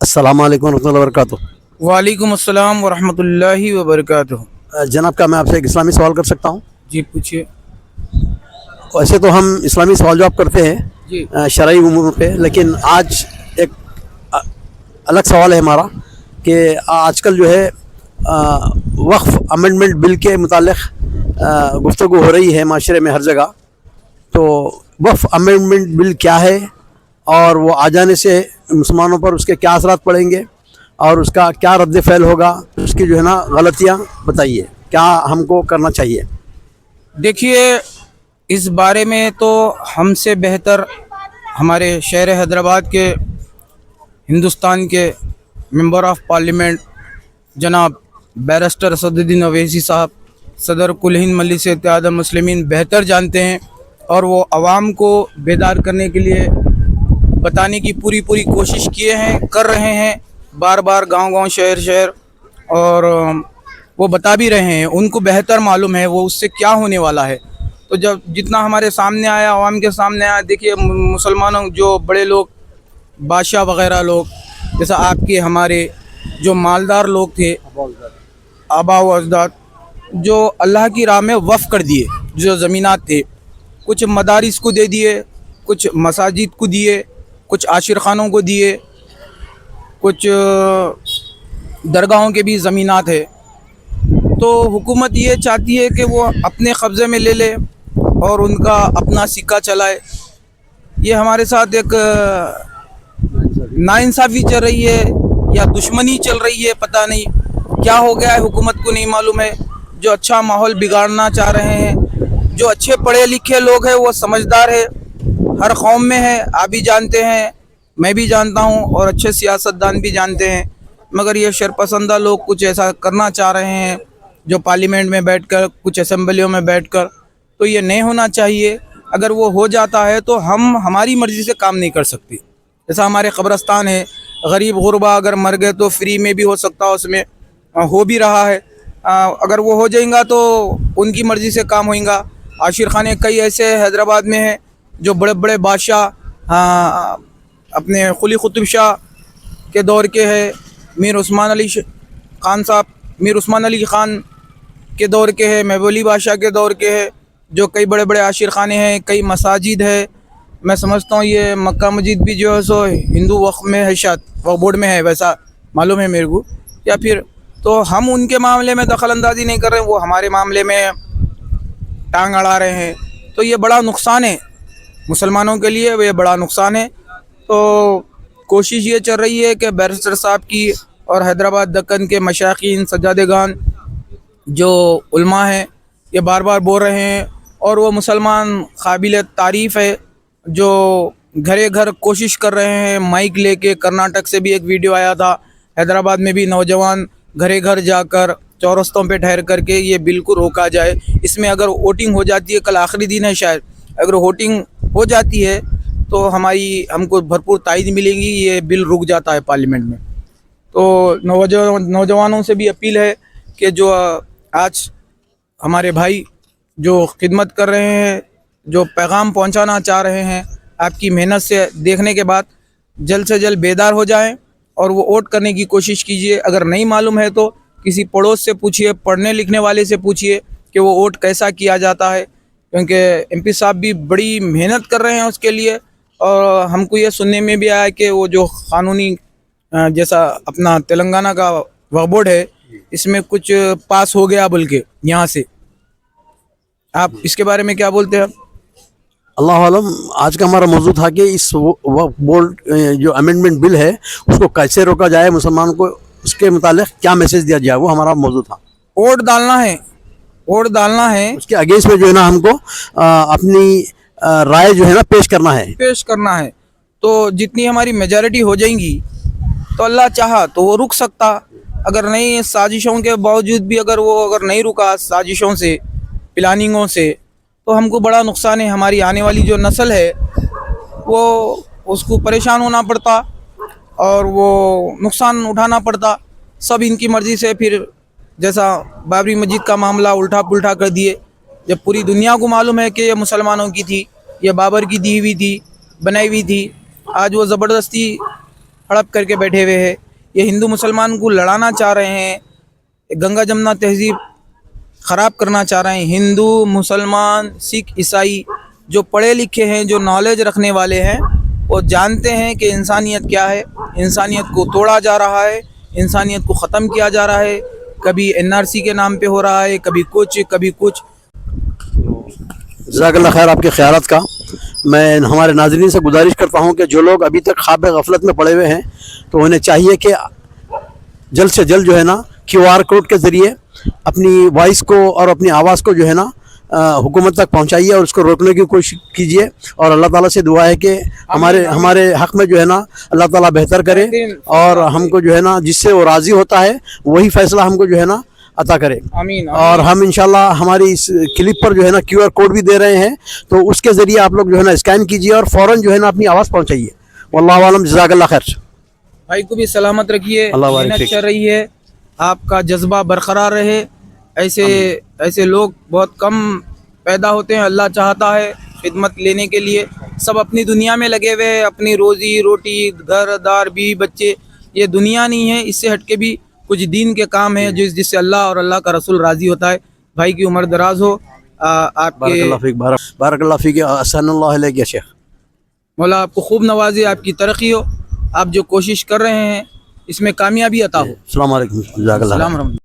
अस्सलाम वालेकुम रहमतुल्लाहि व बरकातुहू। वालेकुम अस्सलाम वरहमतुल्लाहि वबरकातुहू। जनाब, क्या मैं आपसे एक इस्लामी सवाल कर सकता हूँ? जी पूछिए। वैसे तो हम इस्लामी सवाल जवाब करते हैं जी शरई उमूर पे, लेकिन आज एक अ, अलग सवाल है हमारा कि आजकल जो है वक्फ अमेंडमेंट बिल के मुतालिक गुफ्तगू हो रही है माशरे में हर जगह। तो वक्फ अमेंडमेंट बिल क्या है और वो आ जाने से मुसलमानों पर उसके क्या असरात पड़ेंगे और उसका क्या रद्द फ़ैल होगा, उसकी जो है ना गलतियाँ बताइए, क्या हमको करना चाहिए? देखिए, इस बारे में तो हमसे बेहतर हमारे शहर हैदराबाद के हिंदुस्तान के मेंबर ऑफ पार्लियामेंट जनाब बैरिस्टर असदुद्दीन अवैसी साहब, सदर कुल हिंद मजलिस इत्तेहाद मुस्लिमीन बेहतर जानते हैं, और वो आवाम को बेदार करने के लिए बताने की पूरी कोशिश किए हैं, कर रहे हैं, बार बार गांव शहर शहर, और वो बता भी रहे हैं। उनको बेहतर मालूम है वो उससे क्या होने वाला है। तो जब जितना हमारे सामने आया, आवाम के सामने आया, देखिए मुसलमानों जो बड़े लोग, बादशाह वगैरह लोग, जैसा आपके हमारे जो मालदार लोग थे, आबा व अजदाद, जो अल्लाह की राह में वफ़ कर दिए, जो ज़मीनात थे, कुछ मदारिस को दे दिए, कुछ मसाजिद को दिए, कुछ आशिर खानों को दिए, कुछ दरगाहों के भी ज़मीनात है। तो हुकूमत ये चाहती है कि वो अपने कब्ज़े में ले ले और उनका अपना सिक्का चलाए। ये हमारे साथ एक नाइंसाफ़ी चल रही है या दुश्मनी चल रही है, पता नहीं क्या हो गया है, हुकूमत को नहीं मालूम है। जो अच्छा माहौल बिगाड़ना चाह रहे हैं, जो अच्छे पढ़े लिखे लोग हैं, वो समझदार है, हर कौम में है, आप भी जानते हैं, मैं भी जानता हूँ, और अच्छे सियासतदान भी जानते हैं। मगर ये शरपसंदा लोग कुछ ऐसा करना चाह रहे हैं, जो पार्लियामेंट में बैठकर, कुछ असेंबलियों में बैठकर, तो ये नहीं होना चाहिए। अगर वो हो जाता है तो हम हमारी मर्ज़ी से काम नहीं कर सकते। जैसा हमारे क़ब्रस्तान है, गरीब गुरबा अगर मर गए तो फ्री में भी हो सकता है, उसमें हो भी रहा है। अगर वो हो जाएगा तो उनकी मर्ज़ी से काम होएगा। आशिर खाने कई ऐसे हैदराबाद में हैं जो बड़े बड़े बादशाह अपने कुली कुतुब शाह के दौर के हैं, मीर उस्मान अली ख़ान साहब, मीर उस्मान अली ख़ान के दौर के हैं, महबूली बादशाह के दौर के हैं, जो कई बड़े बड़े आशिर खाने हैं, कई मसाजिद है। मैं समझता हूँ ये मक्का मस्जिद भी जो है सो हिंदू वक्फ में है, शायद वक्फ बोर्ड में है, वैसा मालूम है मेरे को। या फिर तो हम उनके मामले में दखल अंदाजी नहीं कर रहे हैं, वो हमारे मामले में टांग अड़ा रहे हैं। तो ये बड़ा नुकसान है मुसलमानों के लिए, ये बड़ा नुकसान है। तो कोशिश ये चल रही है कि बैरिस्टर साहब की और हैदराबाद दक्कन के मशाइखीन, सज्जादेगान, जो उलमा हैं, ये बार बार बोल रहे हैं, और वो मुसलमान काबिल तारीफ़ है जो घरे घर कोशिश कर रहे हैं माइक लेके। कर्नाटक से भी एक वीडियो आया था, हैदराबाद में भी नौजवान घरे घर जाकर चौरस्तों पे ठहर करके ये बिल को रोका जाए। इसमें अगर वोटिंग हो जाती है, कल आखिरी दिन है शायद, अगर वोटिंग हो जाती है तो हमको भरपूर तायद मिलेगी, ये बिल रुक जाता है पार्लियामेंट में। तो नौजवानों से भी अपील है कि जो आज हमारे भाई जो खिदमत कर रहे हैं, जो पैगाम पहुंचाना चाह रहे हैं, आपकी मेहनत से देखने के बाद जल्द से जल्द बेदार हो जाएं और वो वोट करने की कोशिश कीजिए। अगर नहीं मालूम है तो किसी पड़ोस से पूछिए, पढ़ने लिखने वाले से पूछिए कि वो वोट कैसा किया जाता है, क्योंकि एमपी साहब भी बड़ी मेहनत कर रहे हैं उसके लिए। और हमको ये सुनने में भी आया कि वो जो कानूनी जैसा अपना तेलंगाना का वक्फ बोर्ड है, इसमें कुछ पास हो गया बोल के यहाँ से। आप इसके बारे में क्या बोलते हैं? अल्लाह आलम। आज का हमारा मौजू था कि इस वक्फ बोर्ड जो अमेंडमेंट बिल है उसको कैसे रोका जाए, मुसलमान को उसके मुतालिक क्या मैसेज दिया जाए, वो हमारा मौजू था। वोट डालना है, वोट डालना है, उसके अगेंस्ट में जो है ना हमको अपनी राय जो है ना पेश करना है। तो जितनी हमारी मेजॉरिटी हो जाएंगी तो अल्लाह चाहा तो वो रुक सकता। अगर नहीं, साजिशों के बावजूद भी अगर नहीं रुका, साजिशों से, प्लानिंगों से, तो हमको बड़ा नुकसान है। हमारी आने वाली जो नस्ल है वो उसको परेशान होना पड़ता और वो नुकसान उठाना पड़ता। सब इनकी मर्ज़ी से, फिर जैसा बाबरी मस्जिद का मामला उल्टा पुल्टा कर दिए, जब पूरी दुनिया को मालूम है कि ये मुसलमानों की थी, ये बाबर की दी हुई थी, बनाई हुई थी। आज वो ज़बरदस्ती हड़प करके बैठे हुए हैं। ये हिंदू मुसलमान को लड़ाना चाह रहे हैं, गंगा जमुना तहजीब ख़राब करना चाह रहे हैं। हिंदू मुसलमान सिख ईसाई जो पढ़े लिखे हैं, जो नॉलेज रखने वाले हैं, वो जानते हैं कि इंसानियत क्या है। इंसानियत को तोड़ा जा रहा है, इंसानियत को ख़त्म किया जा रहा है। कभी NRC के नाम पे हो रहा है, कभी कुछ कभी कुछ। जज़ाकल्लाह खैर आपके ख़यालात का। मैं हमारे नाज़रीन से गुजारिश करता हूँ कि जो लोग अभी तक ख्वाब गफलत में पड़े हुए हैं तो उन्हें चाहिए कि जल्द से जल्द जो है ना QR कोड के ज़रिए अपनी वॉइस को और अपनी आवाज़ को जो है ना हुकूमत तक पहुँचाइए और उसको रोकने की कोशिश कीजिए। और अल्लाह ताला से दुआ है कि हमारे हक़ में जो है ना अल्लाह ताला बेहतर करे और हमको जो है ना जिससे वो राज़ी होता है वही फ़ैसला हमको जो है ना अता करे। आमीन। और हम इंशाल्लाह हमारी इस क्लिप पर जो है ना QR कोड भी दे रहे हैं, तो उसके ज़रिए आप लोग जो है ना स्कैन कीजिए और फ़ौरन जो है ना अपनी आवाज़ पहुँचाइए। वल्लाहु आलम, जज़ाकल्लाह खैर। भाई को भी सलामत रखिए, अल्लाह बारिक मेहनत फीक। चल रही है, आपका जज्बा बरकरार रहे। ऐसे लोग बहुत कम पैदा होते हैं। अल्लाह चाहता है खिदमत लेने के लिए सब अपनी दुनिया में लगे हुए हैं, अपनी रोज़ी रोटी, घर दार, बीवी बच्चे। ये दुनिया नहीं है, इससे हट के भी कुछ दीन के काम है जिससे अल्लाह और अल्लाह का रसूल राज़ी होता है। भाई की उम्र दराज हो। आपके बारकल्लाह फीक, बारकल्लाह फीक, अहसनल्लाह इलैक या शेख। मौला आपको खूब नवाजे, आपकी तरक्की हो। आप जो कोशिश कर रहे हैं इसमें कामयाबी अता हो। अस्सलाम वालेकुम, जज़ाकल्लाह। सलाम।